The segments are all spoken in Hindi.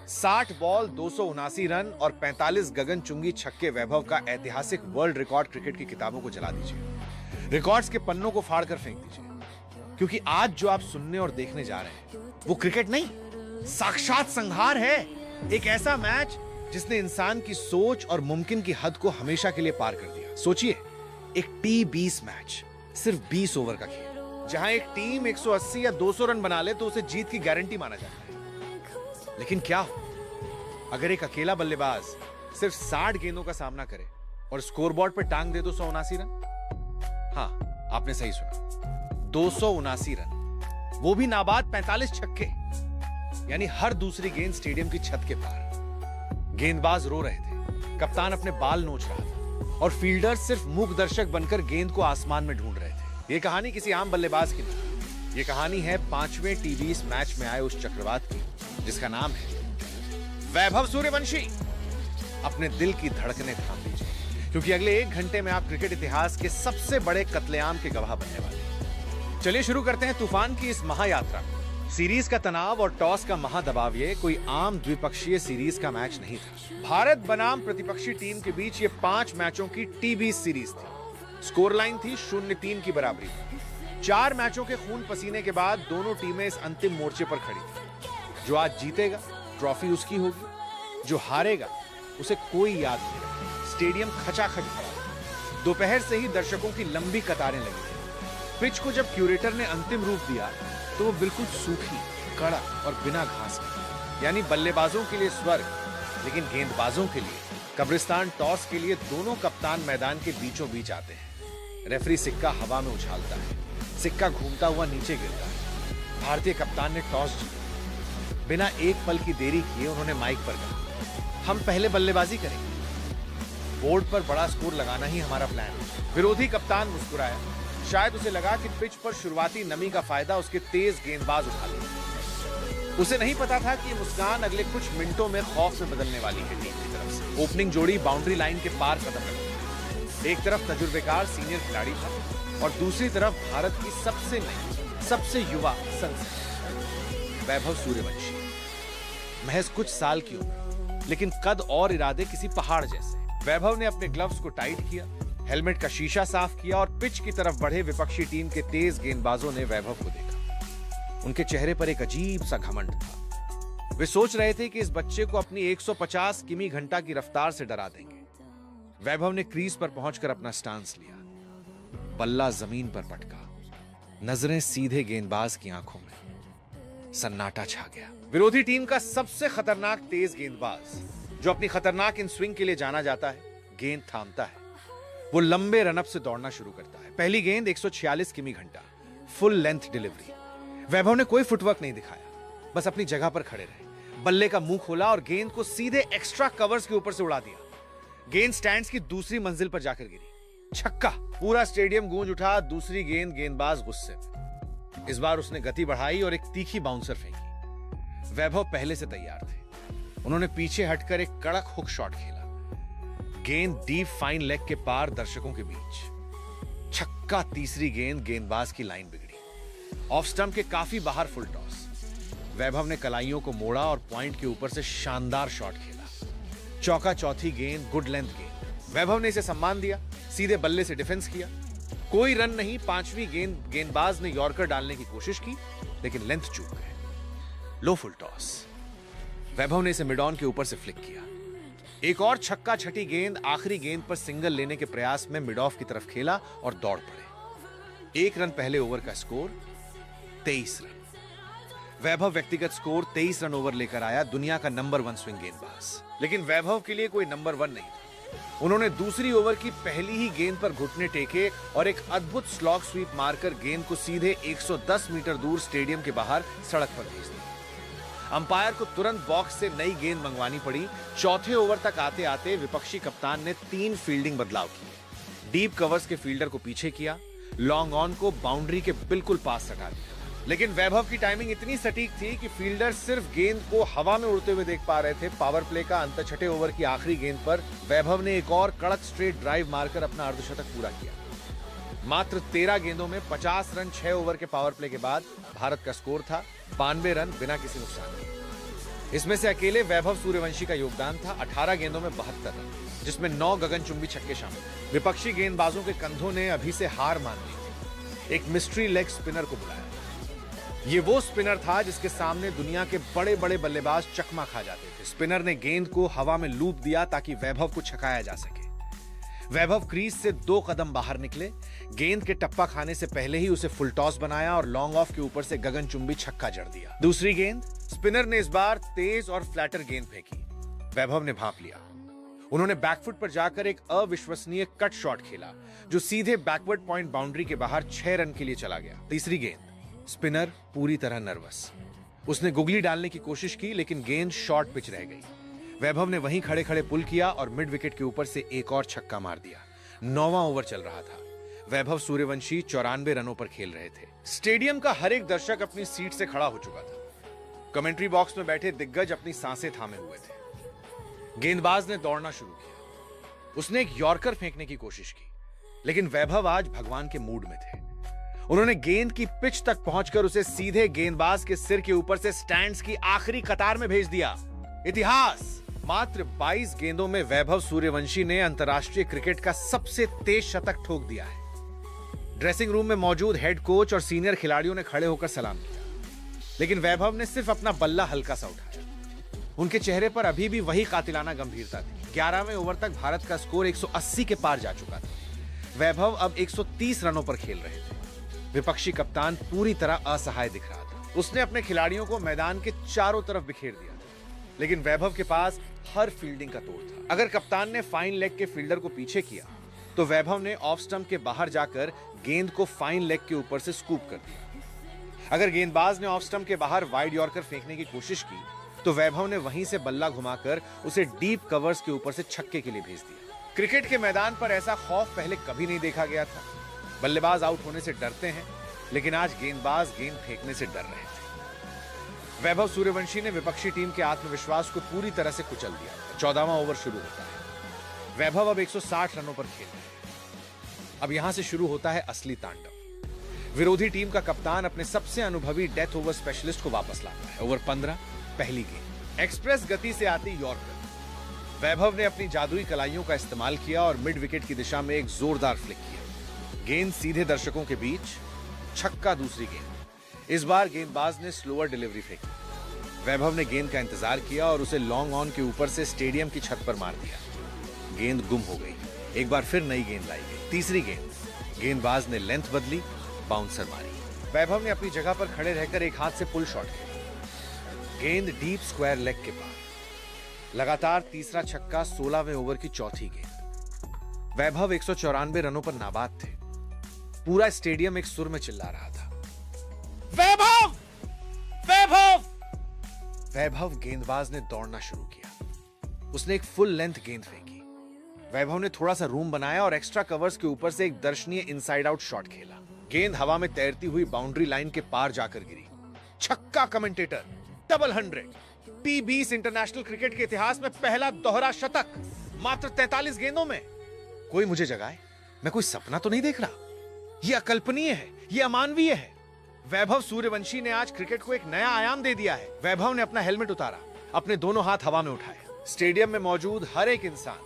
60 बॉल 279 रन और 45 गगनचुंगी छक्के वैभव का ऐतिहासिक वर्ल्ड रिकॉर्ड क्रिकेट की किताबों को जला दीजिए। रिकॉर्ड्स के पन्नों को फाड़कर फेंक दीजिए, क्योंकि आज जो आप सुनने और देखने जा रहे हैं वो क्रिकेट नहीं, साक्षात संहार है। एक ऐसा मैच जिसने इंसान की सोच और मुमकिन की हद को हमेशा के लिए पार कर दिया। सोचिए, एक T20 मैच, सिर्फ 20 ओवर का खेल, जहां एक टीम 180 या 200 रन बना ले तो उसे जीत की गारंटी माना जाता है। लेकिन क्या हो अगर एक अकेला बल्लेबाज सिर्फ 60 गेंदों का सामना करे और स्कोरबोर्ड पर टांग दे 279 रन? हाँ, आपने सही सुना, 279 रन, वो भी नाबाद 45 छक्के, यानी हर दूसरी गेंद स्टेडियम की छत के पार। गेंदबाज रो रहे थे, कप्तान अपने बाल नोच रहा था और फील्डर सिर्फ मूक दर्शक बनकर गेंद को आसमान में ढूंढ रहे थे। यह कहानी किसी आम बल्लेबाज की नहीं, यह कहानी है 5वें T20 मैच में आए उस चक्रवात की जिसका नाम है वैभव सूर्यवंशी। अपने दिल की धड़कनें थाम लीजिए, क्योंकि अगले 1 घंटे में आप क्रिकेट इतिहास के सबसे बड़े कत्लेआम के गवाह बनने वाले हैं। चलिए शुरू करते हैं तूफान की इस महायात्रा। सीरीज का तनाव और टॉस का महादबाव ये कोई आम द्विपक्षीय सीरीज का मैच नहीं था। भारत बनाम प्रतिपक्षी टीम के बीच ये 5 मैचों की T20 सीरीज थी। स्कोर लाइन थी 0-3 की बराबरी। 4 मैचों के खून पसीने के बाद दोनों टीमें इस अंतिम मोर्चे पर खड़ी थी। जो आज जीतेगा ट्रॉफी उसकी होगी, जो हारेगा उसे कोई याद नहीं रखेगा। स्टेडियम खचाखच भरा। दोपहर से ही दर्शकों की लंबी कतारें लगी थी। पिच को जब क्यूरेटर ने अंतिम रूप दिया तो वो बिल्कुल सूखी, कड़क और बिना घास के, यानी बल्लेबाजों के लिए स्वर्ग, लेकिन गेंदबाजों के लिए कब्रिस्तान। टॉस के लिए दोनों कप्तान मैदान के बीचों बीच आते हैं। रेफरी सिक्का हवा में उछालता है, सिक्का घूमता हुआ नीचे गिरता है। भारतीय कप्तान ने टॉस जीता। बिना एक पल की देरी किए उन्होंने माइक पर कहा, हम पहले बल्लेबाजी करेंगे। बोर्ड पर बड़ा स्कोर लगाना ही हमारा प्लान है। विरोधी कप्तान मुस्कुराया। शायद उसे लगा कि पिच पर शुरुआती नमी का फायदा उसके तेज गेंदबाज उठा लेंगे। उसे नहीं पता था कि ये मुस्कान अगले कुछ मिनटों में खौफ में बदलने वाली है टीम की तरफ से। ओपनिंग जोड़ी बाउंड्री लाइन के पार कदम रखी। एक तरफ तजुर्बेकार सीनियर खिलाड़ी था और दूसरी तरफ भारत की सबसे नई, सबसे युवा संसद वैभव सूर्यवंशी। महज कुछ साल की उम्र, लेकिन कद और इरादे किसी पहाड़ जैसे। वैभव ने अपने ग्लव्स को टाइट किया, हेलमेट का शीशा साफ किया और पिच की तरफ बढ़े विपक्षी टीम के तेज गेंदबाजों ने वैभव को देखा। उनके चेहरे पर एक अजीब सा घमंड था। वे सोच रहे थे कि इस बच्चे को अपनी 150 किमी घंटा की रफ्तार से डरा देंगे। वैभव ने क्रीज पर पहुंचकर अपना स्टांस लिया। बल्ला जमीन पर पटका, नजरें सीधे गेंदबाज की आंखों में। सन्नाटा छा गया। विरोधी टीम का सबसे खतरनाक तेज गेंदबाज, जो अपनी खतरनाक इन स्विंग के लिए जाना जाता है, गेंद थामता है। वो लंबे रनअप से दौड़ना शुरू करता है। पहली गेंद 146 किमी घंटा, फुल लेंथ डिलीवरी। वैभव ने कोई फुटवर्क नहीं दिखाया, बस अपनी जगह पर खड़े रहे। बल्ले का मुंह खोला और गेंद को सीधे एक्स्ट्रा कवर्स के ऊपर से उड़ा दिया। गेंद स्टैंड्स की दूसरी मंजिल पर जाकर गिरी। छक्का। पूरा स्टेडियम गूंज उठा। दूसरी गेंद गेंदबाज गुस्से में। इस बार उसने गति बढ़ाई और एक तीखी बाउंसर फेंकी। वैभव पहले से तैयार थे। उन्होंने पीछे हटकर एक कड़क हुक शॉट खेला। गेंद डीप फाइन लेग के पार दर्शकों के बीच। छक्का। तीसरी गेंद गेंदबाज की लाइन बिगड़ी। ऑफ स्टंप के काफी बाहर फुल टॉस। वैभव ने कलाइयों को मोड़ा और पॉइंट के ऊपर से शानदार शॉट खेला। चौका। चौथी गेंद गुड लेंथ गेंद। वैभव ने इसे सम्मान दिया, सीधे बल्ले से डिफेंस किया। कोई रन नहीं। 5वीं गेंद गेंदबाज ने यॉर्कर डालने की कोशिश की, लेकिन लेंथ चूक गए। लो फुल टॉस। वैभव ने इसे मिड ऑन के ऊपर से फ्लिक किया। एक और छक्का। छठी गेंद आखिरी गेंद पर सिंगल लेने के प्रयास में मिड ऑफ की तरफ खेला और दौड़ पड़े। 1 रन पहले ओवर का स्कोर 23 रन। वैभव व्यक्तिगत स्कोर 23 रन ओवर लेकर आया, दुनिया का नंबर 1 स्विंग गेंदबाज। लेकिन वैभव के लिए कोई नंबर 1 नहीं था। उन्होंने दूसरी ओवर की पहली ही गेंद पर घुटने टेके और एक अद्भुत स्लॉग स्वीप मारकर गेंद को सीधे 110 मीटर दूर स्टेडियम के बाहर सड़क पर भेज दिया। अंपायर को तुरंत बॉक्स से नई गेंद मंगवानी पड़ी। चौथे ओवर तक आते आते विपक्षी कप्तान ने 3 फील्डिंग बदलाव किए। डीप कवर्स के फील्डर को पीछे किया, लॉन्ग ऑन को बाउंड्री के बिल्कुल पास सटा दिया। लेकिन वैभव की टाइमिंग इतनी सटीक थी कि फील्डर सिर्फ गेंद को हवा में उड़ते हुए देख पा रहे थे। पावर प्ले का अंत छठे ओवर की आखिरी गेंद पर वैभव ने एक और कड़क स्ट्रेट ड्राइव मारकर अपना अर्धशतक पूरा किया। मात्र 13 गेंदों में 50 रन 6 ओवर के पावर प्ले के बाद भारत का स्कोर था 92 रन बिना किसी नुकसान के। इसमें से अकेले वैभव सूर्यवंशी का योगदान था 18 गेंदों में 72 रन, जिसमें 9 गगनचुंबी छक्के शामिल। विपक्षी गेंदबाजों के कंधों ने अभी से हार मान ली थी। एक मिस्ट्री लेग स्पिनर को बुलाया। ये वो स्पिनर था जिसके सामने दुनिया के बड़े बड़े बल्लेबाज चकमा खा जाते थे। स्पिनर ने गेंद को हवा में लूप दिया ताकि वैभव को छकाया जा सके। वैभव क्रीज से 2 कदम बाहर निकले, गेंद के टप्पा खाने से पहले ही उसे फुल टॉस बनाया और लॉन्ग ऑफ के ऊपर से गगनचुंबी छक्का जड़ दिया। दूसरी गेंद स्पिनर ने इस बार तेज और फ्लैटर गेंद फेंकी। वैभव ने भांप लिया। उन्होंने बैकफुट पर जाकर एक अविश्वसनीय कट शॉट खेला जो सीधे बैकवर्ड पॉइंट बाउंड्री के बाहर 6 रन के लिए चला गया। तीसरी गेंद स्पिनर पूरी तरह नर्वस। उसने गुगली डालने की कोशिश की लेकिन गेंद शॉर्ट पिच रह गई। वैभव ने वहीं खड़े खड़े पुल किया और मिड विकेट के ऊपर से एक और छक्का मार दिया। 9वां ओवर चल रहा था। वैभव सूर्यवंशी 94 रनों पर खेल रहे थे। स्टेडियम का हर एक दर्शक अपनी सीट से खड़ा हो चुका था। कमेंट्री बॉक्स में बैठे दिग्गज अपनी सांसें थामे हुए थे। गेंदबाज ने दौड़ना शुरू किया। उसने एक यॉर्कर फेंकने की कोशिश की लेकिन वैभव आज भगवान के मूड में थे। उन्होंने गेंद की पिच तक पहुंचकर उसे सीधे गेंदबाज के सिर के ऊपर से स्टैंड्स की आखिरी कतार में भेज दिया। इतिहास। मात्र 22 गेंदों में वैभव सूर्यवंशी ने अंतर्राष्ट्रीय क्रिकेट का सबसे तेज शतक ठोक दिया है। ड्रेसिंग रूम में मौजूद हेड कोच और सीनियर खिलाड़ियों ने खड़े होकर सलाम किया लेकिन वैभव ने सिर्फ अपना बल्ला हल्का सा उठाया। उनके चेहरे पर अभी भी वही कातिलाना गंभीरता थी। 11वें ओवर तक भारत का स्कोर 180 के पार जा चुका था। वैभव अब 130 रनों पर खेल रहे थे। विपक्षी कप्तान पूरी तरह असहाय दिख रहा था। उसने अपने खिलाड़ियों को मैदान के चारों तरफ बिखेर दिया था लेकिन वैभव के पास हर फील्डिंग का तोड़ था। अगर कप्तान ने फाइन लेग के फील्डर को पीछे किया तो वैभव ने ऑफ स्टंप के बाहर जाकर गेंद को फाइन लेग के ऊपर से स्कूप कर दिया। अगर गेंदबाज ने ऑफ स्टंप के बाहर वाइड यॉर्कर फेंकने की कोशिश की तो वैभव ने वहीं से बल्ला घुमाकर उसे डीप कवर्स के ऊपर से छक्के के लिए भेज दिया। क्रिकेट के मैदान पर ऐसा खौफ पहले कभी नहीं देखा गया था। बल्लेबाज आउट होने से डरते हैं लेकिन आज गेंदबाज गेंद फेंकने से डर रहे थे। वैभव सूर्यवंशी ने विपक्षी टीम के आत्मविश्वास को पूरी तरह से कुचल दिया। 14वां ओवर शुरू होता है। वैभव अब 160 रनों पर खेल रहे हैं। अब यहां से शुरू होता है असली तांडव। विरोधी टीम का कप्तान अपने सबसे अनुभवी डेथ ओवर स्पेशलिस्ट को वापस लाता है। ओवर 15, पहली गेंद एक्सप्रेस गति से आती यॉर्कर। वैभव ने अपनी जादुई कलाइयों का इस्तेमाल किया और मिड विकेट की दिशा में एक जोरदार फ्लिक किया। गेंद सीधे दर्शकों के बीच, छक्का। दूसरी गेंद इस बार गेंदबाज ने स्लोअर डिलीवरी फेंकी। वैभव ने गेंद का इंतजार किया और उसे लॉन्ग ऑन के ऊपर से स्टेडियम की छत पर मार दिया। गेंद गुम हो गई। एक बार फिर नई गेंद लाई गई। तीसरी गेंद गेंदबाज ने लेंथ बदली, बाउंसर मारी। वैभव ने अपनी जगह पर खड़े रहकर एक हाथ से पुल शॉट खेला। गेंद डीप स्क्वायर लेग के पार। लगातार तीसरा छक्का 16वें ओवर की चौथी गेंद। वैभव 194 रनों पर नाबाद थे। पूरा स्टेडियम एक सुर में चिल्ला रहा था, वैभव! वैभव! वैभव गेंदबाज ने दौड़ना शुरू किया। उसने एक फुल लेंथ गेंद फेंकी। वैभव ने थोड़ा सा रूम बनाया और एक्स्ट्रा कवर्स के ऊपर से एक दर्शनीय इनसाइड आउट शॉट खेला। गेंद हवा में तैरती हुई बाउंड्री लाइन के पार जाकर गिरी। छक्का। Commentator, double 100। T20 international cricket के इतिहास में पहला दोहरा शतक मात्र 43 गेंदों में। कोई मुझे जगाए, मैं कोई सपना तो नहीं देख रहा। यह अकल्पनीय है, यह अमानवीय है। वैभव सूर्यवंशी ने आज क्रिकेट को एक नया आयाम दे दिया है। वैभव ने अपना हेलमेट उतारा, अपने दोनों हाथ हवा में उठाए। स्टेडियम में मौजूद हर एक इंसान,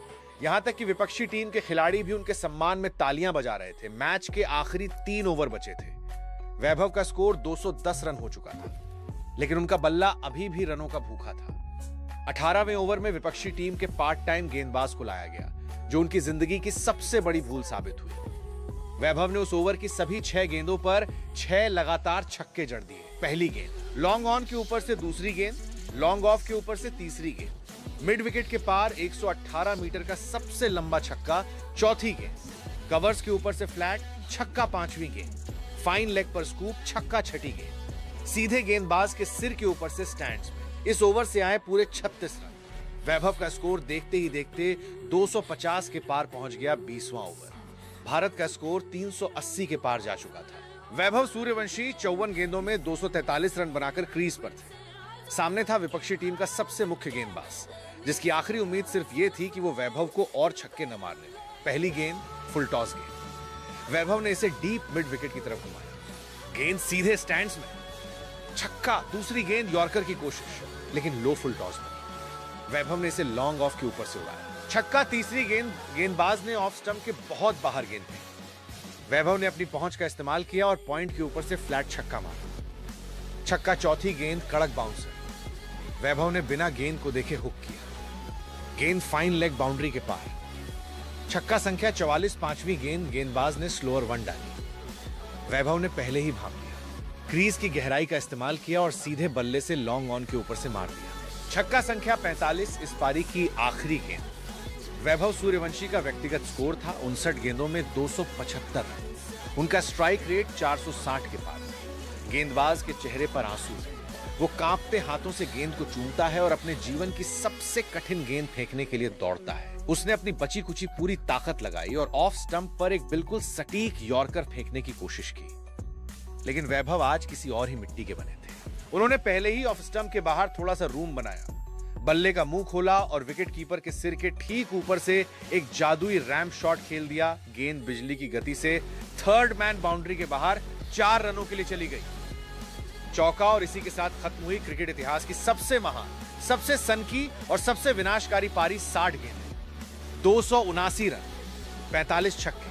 यहां तक कि विपक्षी टीम के खिलाड़ी भी उनके सम्मान में तालियां बजा रहे थे। मैच के आखिरी 3 ओवर बचे थे। वैभव का स्कोर 210 रन हो चुका था लेकिन उनका बल्ला अभी भी रनों का भूखा था। 18वें ओवर में विपक्षी टीम के पार्ट टाइम गेंदबाज को लाया गया जो उनकी जिंदगी की सबसे बड़ी भूल साबित हुई। वैभव ने उस ओवर की सभी 6 गेंदों पर 6 लगातार छक्के जड़ दिए। पहली गेंद लॉन्ग ऑन के ऊपर से दूसरी गेंद, लॉन्ग ऑफ के ऊपर से तीसरी गेंद, मिड विकेट के पार 118 मीटर का सबसे लंबा छक्का चौथी गेंद, कवर्स के ऊपर से फ्लैट छक्का पांचवीं गेंद, फाइन लेग पर स्कूप छक्का छठी गेंद, सीधे गेंदबाज के सिर के ऊपर से स्टैंड्स में। इस ओवर से आए पूरे 36 रन। वैभव का स्कोर देखते ही देखते 250 के पार पहुंच गया। 20वां ओवर, भारत का स्कोर 380 के पार जा चुका था। वैभव सूर्यवंशी 54 गेंदों में 243 रन बनाकर क्रीज पर थे। सामने था विपक्षी टीम का सबसे मुख्य गेंदबाज जिसकी आखिरी उम्मीद सिर्फ ये थी कि वो वैभव को और छक्के न मारने दें। पहली गेंद फुल टॉस गेंद, वैभव ने इसे डीप मिड विकेट की तरफ घुमाया। गेंद सीधे स्टैंड्स में, छक्का। दूसरी गेंद यॉर्कर की कोशिश, लेकिन लो फुल टॉस बनी। वैभव ने इसे लॉन्ग ऑफ के ऊपर से उड़ाया। छक्का तीसरी गेंद गेंदबाज ने ऑफ स्टंप के बहुत बाहर गेंद फेंकी। वैभव ने अपनी पहुंच का इस्तेमाल किया और पॉइंट के ऊपर से फ्लैट छक्का मारा। छक्का चौथी गेंद कड़क बाउंसर। वैभव ने बिना गेंद को देखे हुक किया। गेंद फाइन लेग बाउंड्री के पार। छक्का संख्या 44 पांचवी गेंद गेंदबाज ने स्लोअर वन डाली। वैभव ने पहले ही भाग लिया, क्रीज की गहराई का इस्तेमाल किया और सीधे बल्ले से लॉन्ग ऑन के ऊपर से मार दिया। छक्का संख्या 45 इस पारी की आखिरी गेंद। वैभव सूर्यवंशी का व्यक्तिगत स्कोर था 59 गेंदों में 275 रन। उनका स्ट्राइक रेट 460 के पार। गेंदबाज के चेहरे पर आंसू है। वो कांपते हाथों से गेंद को चूमता है और अपने जीवन की सबसे कठिन गेंद फेंकने के लिए दौड़ता है। उसने अपनी बची कुची पूरी ताकत लगाई और ऑफ स्टंप पर एक बिल्कुल सटीक यॉर्कर फेंकने की कोशिश की। लेकिन वैभव आज किसी और ही मिट्टी के बने थे। उन्होंने पहले ही ऑफ स्टंप के बाहर थोड़ा सा रूम बनाया, बल्ले का मुंह खोला और विकेट कीपर के सिर के ठीक ऊपर से एक जादुई रैम्प शॉट खेल दिया। गेंद बिजली की गति से थर्ड मैन बाउंड्री के बाहर 4 रनों के लिए चली गई। चौका और इसी के साथ खत्म हुई क्रिकेट इतिहास की सबसे महान, सबसे सनकी और सबसे विनाशकारी पारी 60 गेंद, 279 रन, 45 छक्के,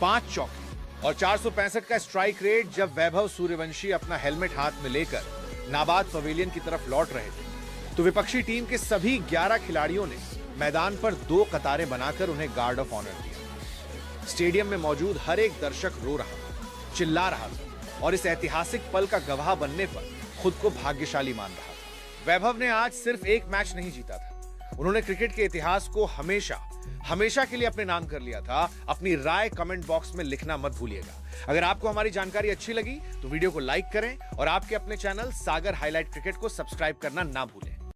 5 चौके और 465 का स्ट्राइक रेट। जब वैभव सूर्यवंशी अपना हेलमेट हाथ में लेकर नाबाद पवेलियन की तरफ लौट रहे थे तो विपक्षी टीम के सभी 11 खिलाड़ियों ने मैदान पर 2 कतारें बनाकर उन्हें गार्ड ऑफ ऑनर दिया। स्टेडियम में मौजूद हर एक दर्शक रो रहा था, चिल्ला रहा था और इस ऐतिहासिक पल का गवाह बनने पर खुद को भाग्यशाली मान रहा था। वैभव ने आज सिर्फ एक मैच नहीं जीता था, उन्होंने क्रिकेट के इतिहास को हमेशा के लिए अपने नाम कर लिया था। अपनी राय कमेंट बॉक्स में लिखना मत भूलिएगा। अगर आपको हमारी जानकारी अच्छी लगी तो वीडियो को लाइक करें और आपके अपने चैनल सागर हाईलाइट क्रिकेट को सब्सक्राइब करना ना भूलें।